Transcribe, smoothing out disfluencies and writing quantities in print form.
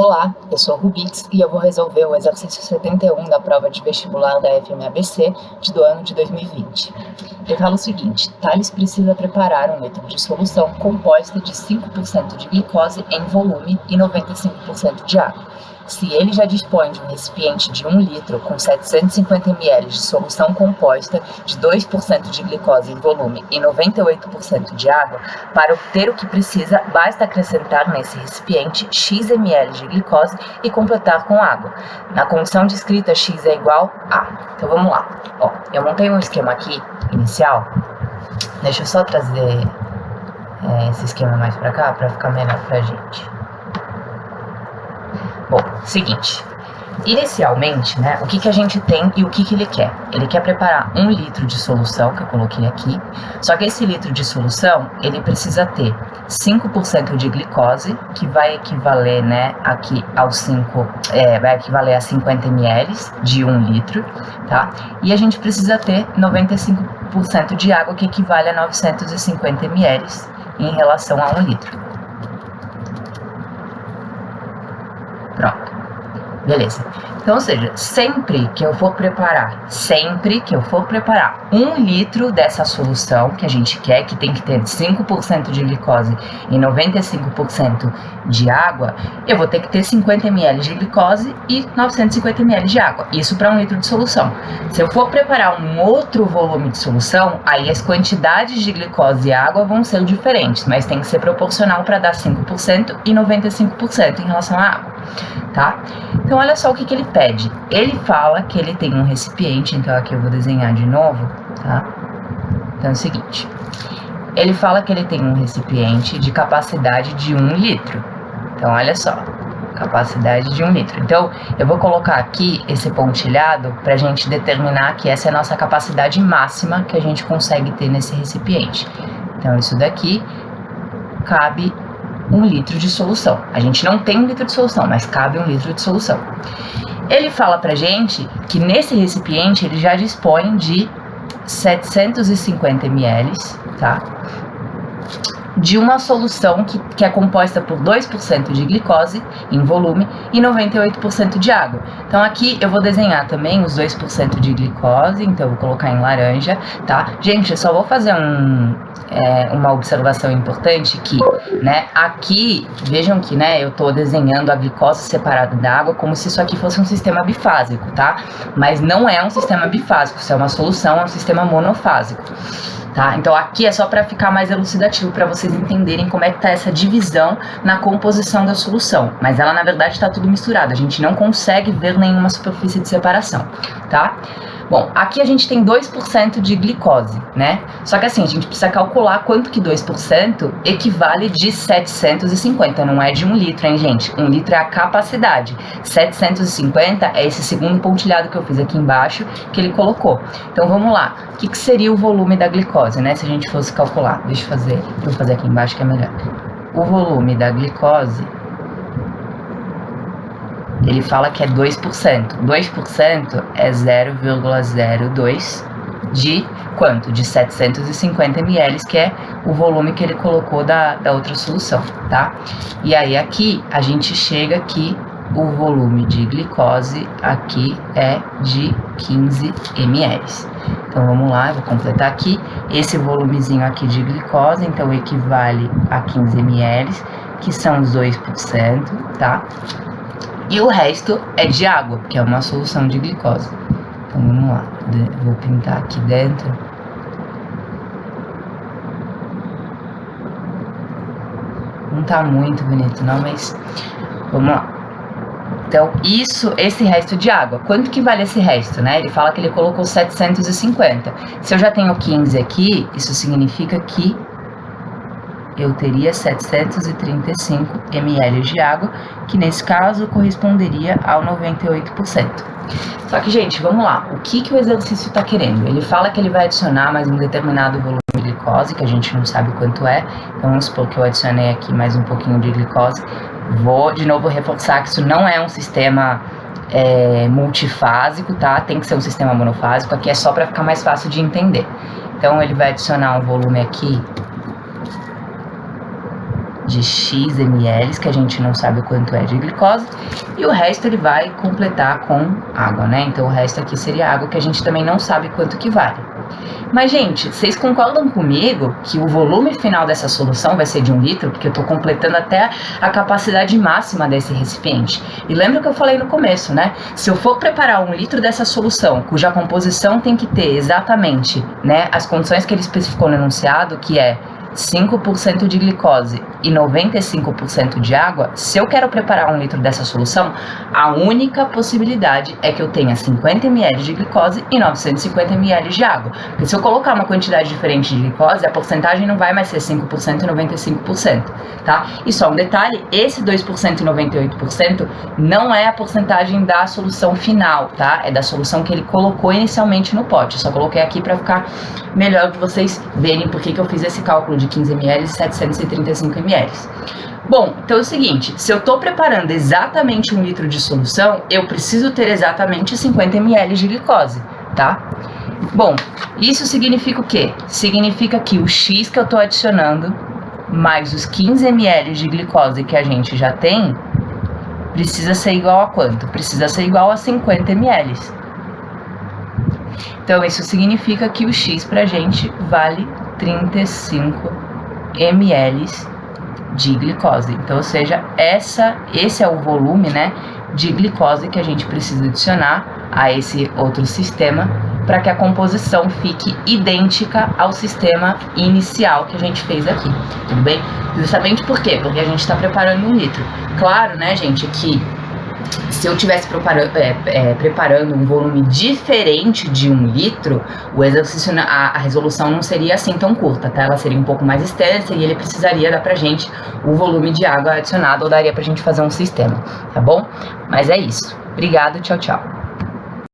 Olá, eu sou o Rubix e eu vou resolver o exercício 71 da prova de vestibular da FMABC do ano de 2020. Ele fala o seguinte: Thales precisa preparar um litro de solução composta de 5% de glicose em volume e 95% de água. Se ele já dispõe de um recipiente de 1 litro com 750 ml de solução composta de 2% de glicose em volume e 98% de água, para obter o que precisa, basta acrescentar nesse recipiente X ml de glicose e completar com água. Na condição descrita, X é igual a... Então vamos lá. Ó, eu montei um esquema aqui, inicial. Deixa eu só trazer esse esquema mais para cá, para ficar melhor pra gente. Bom, seguinte, inicialmente, né, o que a gente tem e o que ele quer? Ele quer preparar 1 litro de solução, que eu coloquei aqui, só que esse litro de solução, ele precisa ter 5% de glicose, que vai equivaler, né, aqui aos vai equivaler a 50 ml de 1 litro, tá? E a gente precisa ter 95% de água, que equivale a 950 ml em relação a 1 litro. Pronto, beleza. Então, ou seja, sempre que eu for preparar 1 litro dessa solução que a gente quer, que tem que ter 5% de glicose e 95% de água, eu vou ter que ter 50 ml de glicose e 950 ml de água. Isso para 1 litro de solução. Se eu for preparar um outro volume de solução, aí as quantidades de glicose e água vão ser diferentes, mas tem que ser proporcional para dar 5% e 95% em relação à água, tá? Então, olha só o que ele pede. Ele fala que ele tem um recipiente, então aqui eu vou desenhar de novo, tá? Então é o seguinte, ele fala que ele tem um recipiente de capacidade de 1 litro. Então, olha só, capacidade de 1 litro. Então, eu vou colocar aqui esse pontilhado para a gente determinar que essa é a nossa capacidade máxima que a gente consegue ter nesse recipiente. Então, isso daqui cabe 1 litro de solução. A gente não tem 1 litro de solução, mas cabe 1 litro de solução. Ele fala pra gente que nesse recipiente ele já dispõe de 750 ml, tá? De uma solução que é composta por 2% de glicose em volume e 98% de água. Então aqui eu vou desenhar também os 2% de glicose, então eu vou colocar em laranja, tá? Gente, eu só vou fazer uma observação importante que, né, aqui, vejam que, né, eu tô desenhando a glicose separada da água como se isso aqui fosse um sistema bifásico, tá? Mas não é um sistema bifásico, isso é uma solução, é um sistema monofásico. Tá? Então aqui é só para ficar mais elucidativo, para vocês entenderem como é que tá essa divisão na composição da solução. Mas ela na verdade está tudo misturado, a gente não consegue ver nenhuma superfície de separação, tá? Bom, aqui a gente tem 2% de glicose, né? Só que assim, a gente precisa calcular quanto que 2% equivale de 750, não é de 1 litro, hein, gente? 1 litro é a capacidade. 750 é esse segundo pontilhado que eu fiz aqui embaixo, que ele colocou. Então, vamos lá. O que seria o volume da glicose, né? Se a gente fosse calcular. Deixa eu fazer aqui embaixo que é melhor. O volume da glicose, ele fala que é 2%. 2% é 0,02 de quanto? De 750 ml, que é o volume que ele colocou da outra solução, tá? E aí aqui a gente chega que o volume de glicose aqui é de 15 ml. Então vamos lá, eu vou completar aqui. Esse volumezinho aqui de glicose, então equivale a 15 ml, que são os 2%, tá? E o resto é de água, que é uma solução de glicose. Então vamos lá, vou pintar aqui dentro. Não tá muito bonito não, mas vamos lá. Então esse resto de água, quanto que vale esse resto, né? Ele fala que ele colocou 750. Se eu já tenho 15 aqui, isso significa que eu teria 735 ml de água, que nesse caso corresponderia ao 98%. Só que, gente, vamos lá. O que o exercício está querendo? Ele fala que ele vai adicionar mais um determinado volume de glicose, que a gente não sabe quanto é. Então, vamos supor que eu adicionei aqui mais um pouquinho de glicose. Vou, de novo, reforçar que isso não é um sistema multifásico, tá? Tem que ser um sistema monofásico. Aqui é só para ficar mais fácil de entender. Então, ele vai adicionar um volume aqui de X ml, que a gente não sabe o quanto é de glicose, e o resto ele vai completar com água, né? Então o resto aqui seria água, que a gente também não sabe quanto que vale. Mas, gente, vocês concordam comigo que o volume final dessa solução vai ser de 1 litro? Porque eu estou completando até a capacidade máxima desse recipiente. E lembra que eu falei no começo, né? Se eu for preparar 1 litro dessa solução, cuja composição tem que ter exatamente, né, as condições que ele especificou no enunciado, que é 5% de glicose e 95% de água, se eu quero preparar 1 litro dessa solução, a única possibilidade é que eu tenha 50 ml de glicose e 950 ml de água. Porque se eu colocar uma quantidade diferente de glicose, a porcentagem não vai mais ser 5% e 95%, tá? E só um detalhe, esse 2% e 98% não é a porcentagem da solução final, tá? É da solução que ele colocou inicialmente no pote. Eu só coloquei aqui para ficar melhor de vocês verem por que eu fiz esse cálculo de 15 ml e 735 ml. Bom, então é o seguinte, se eu estou preparando exatamente 1 litro de solução, eu preciso ter exatamente 50 ml de glicose, tá? Bom, isso significa o quê? Significa que o X que eu estou adicionando, mais os 15 ml de glicose que a gente já tem, precisa ser igual a quanto? Precisa ser igual a 50 ml. Então isso significa que o X pra gente vale 35 ml de glicose. Então, ou seja, esse é o volume, né, de glicose que a gente precisa adicionar a esse outro sistema para que a composição fique idêntica ao sistema inicial que a gente fez aqui, tudo bem? Justamente por quê? Porque a gente está preparando 1 litro. Claro, né, gente, que se eu estivesse preparando um volume diferente de 1 litro, o exercício, a resolução não seria assim tão curta, tá? Ela seria um pouco mais extensa e ele precisaria dar pra gente o volume de água adicionado, ou daria pra gente fazer um sistema, tá bom? Mas é isso. Obrigado, tchau, tchau.